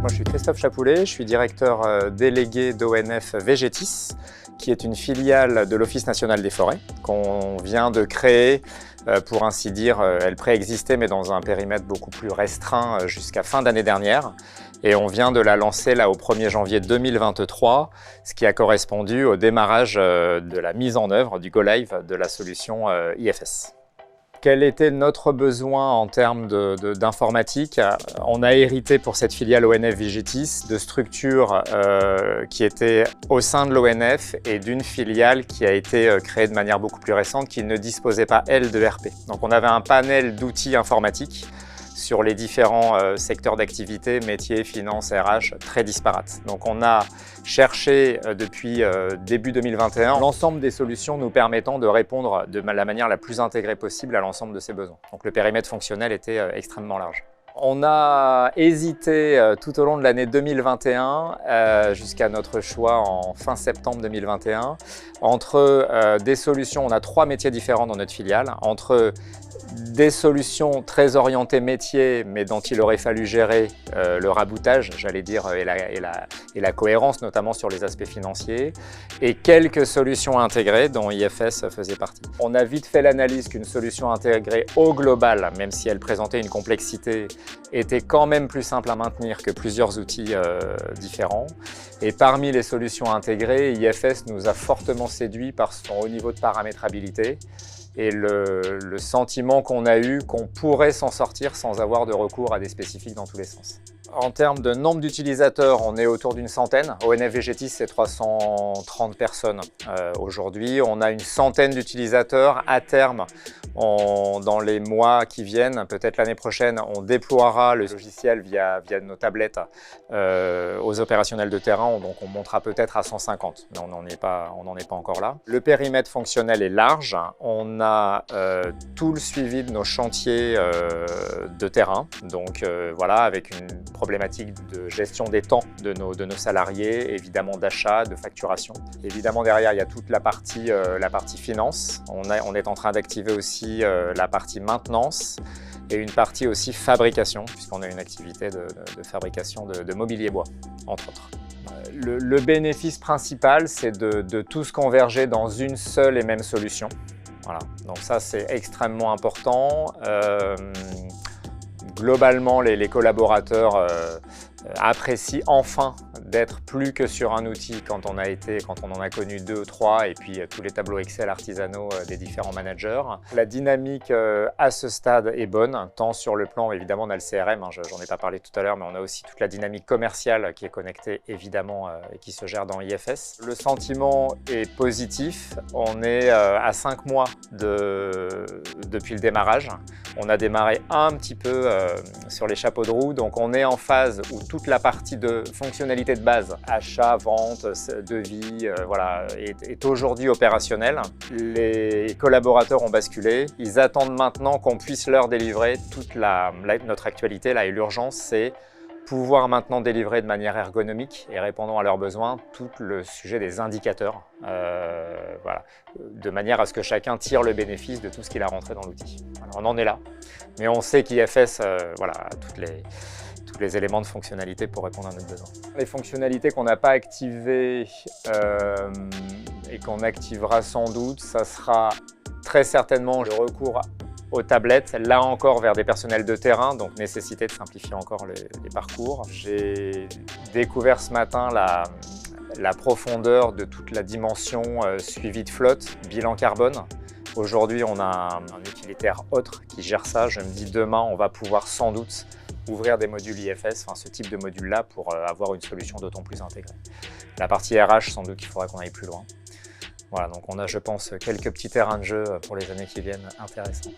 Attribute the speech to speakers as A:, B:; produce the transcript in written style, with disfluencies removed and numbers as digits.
A: Moi, je suis Christophe Chapoulet, je suis directeur délégué d'ONF Végétis, qui est une filiale de l'Office national des forêts qu'on vient de créer. Pour ainsi dire, elle préexistait, mais dans un périmètre beaucoup plus restreint jusqu'à fin d'année dernière. Et on vient de la lancer là au 1er janvier 2023, ce qui a correspondu au démarrage de la mise en œuvre du Go Live de la solution IFS. Quel était notre besoin en termes d'informatique? On a hérité pour cette filiale ONF Végétis de structures qui étaient au sein de l'ONF et d'une filiale qui a été créée de manière beaucoup plus récente, qui ne disposait pas, elle, de RP. Donc on avait un panel d'outils informatiques sur les différents secteurs d'activité, métiers, finances, RH, très disparates. Donc on a cherché depuis début 2021 l'ensemble des solutions nous permettant de répondre de la manière la plus intégrée possible à l'ensemble de ces besoins. Donc le périmètre fonctionnel était extrêmement large. On a hésité tout au long de l'année 2021 jusqu'à notre choix en fin septembre 2021 entre des solutions. On a 3 métiers différents dans notre filiale, entre des solutions très orientées métiers, mais dont il aurait fallu gérer le raboutage, j'allais dire, et la cohérence, notamment sur les aspects financiers, et quelques solutions intégrées dont IFS faisait partie. On a vite fait l'analyse qu'une solution intégrée au global, même si elle présentait une complexité, était quand même plus simple à maintenir que plusieurs outils différents. Et parmi les solutions intégrées, IFS nous a fortement séduit par son haut niveau de paramétrabilité et le sentiment qu'on a eu qu'on pourrait s'en sortir sans avoir de recours à des spécifiques dans tous les sens. En termes de nombre d'utilisateurs, on est autour d'une centaine. ONF Végétis, c'est 330 personnes aujourd'hui. On a une centaine d'utilisateurs. À terme, dans les mois qui viennent, peut-être l'année prochaine, on déploiera le logiciel via nos tablettes aux opérationnels de terrain. Donc on montera peut-être à 150, mais on n'en est pas encore là. Le périmètre fonctionnel est large. On a tout le suivi de nos chantiers de terrain. Donc voilà, avec une problématique de gestion des temps de nos salariés, évidemment d'achat, de facturation. Évidemment derrière il y a toute la partie finance. On est en train d'activer aussi la partie maintenance et une partie aussi fabrication, puisqu'on a une activité de fabrication de mobilier bois, entre autres. Le bénéfice principal, c'est de tous converger dans une seule et même solution. Voilà. Donc ça, c'est extrêmement important. Globalement, les collaborateurs apprécient enfin d'être plus que sur un outil quand on en a connu 2 ou 3 et puis tous les tableaux Excel artisanaux des différents managers. La dynamique à ce stade est bonne, tant sur le plan, évidemment on a le CRM, hein, j'en ai pas parlé tout à l'heure, mais on a aussi toute la dynamique commerciale qui est connectée évidemment et qui se gère dans IFS. Le sentiment est positif, on est à 5 mois depuis le démarrage. On a démarré un petit peu sur les chapeaux de roue, donc on est en phase où toute la partie de fonctionnalité de base, achat, vente, devis, voilà, est aujourd'hui opérationnelle. Les collaborateurs ont basculé, ils attendent maintenant qu'on puisse leur délivrer toute notre actualité là, et l'urgence, c'est pouvoir maintenant délivrer de manière ergonomique et répondant à leurs besoins tout le sujet des indicateurs, voilà, de manière à ce que chacun tire le bénéfice de tout ce qu'il a rentré dans l'outil. Voilà, on en est là, mais on sait qu'IFS voilà, a tous les éléments de fonctionnalité pour répondre à notre besoin. Les fonctionnalités qu'on n'a pas activées et qu'on activera sans doute, ça sera très certainement le recours aux tablettes, là encore vers des personnels de terrain, donc nécessité de simplifier encore les parcours. J'ai découvert ce matin la profondeur de toute la dimension suivi de flotte, bilan carbone. Aujourd'hui, on a un utilitaire autre qui gère ça. Je me dis demain, on va pouvoir sans doute ouvrir des modules IFS, enfin ce type de module-là, pour avoir une solution d'autant plus intégrée. La partie RH, sans doute qu'il faudrait qu'on aille plus loin. Voilà, donc on a, je pense, quelques petits terrains de jeu pour les années qui viennent intéressants.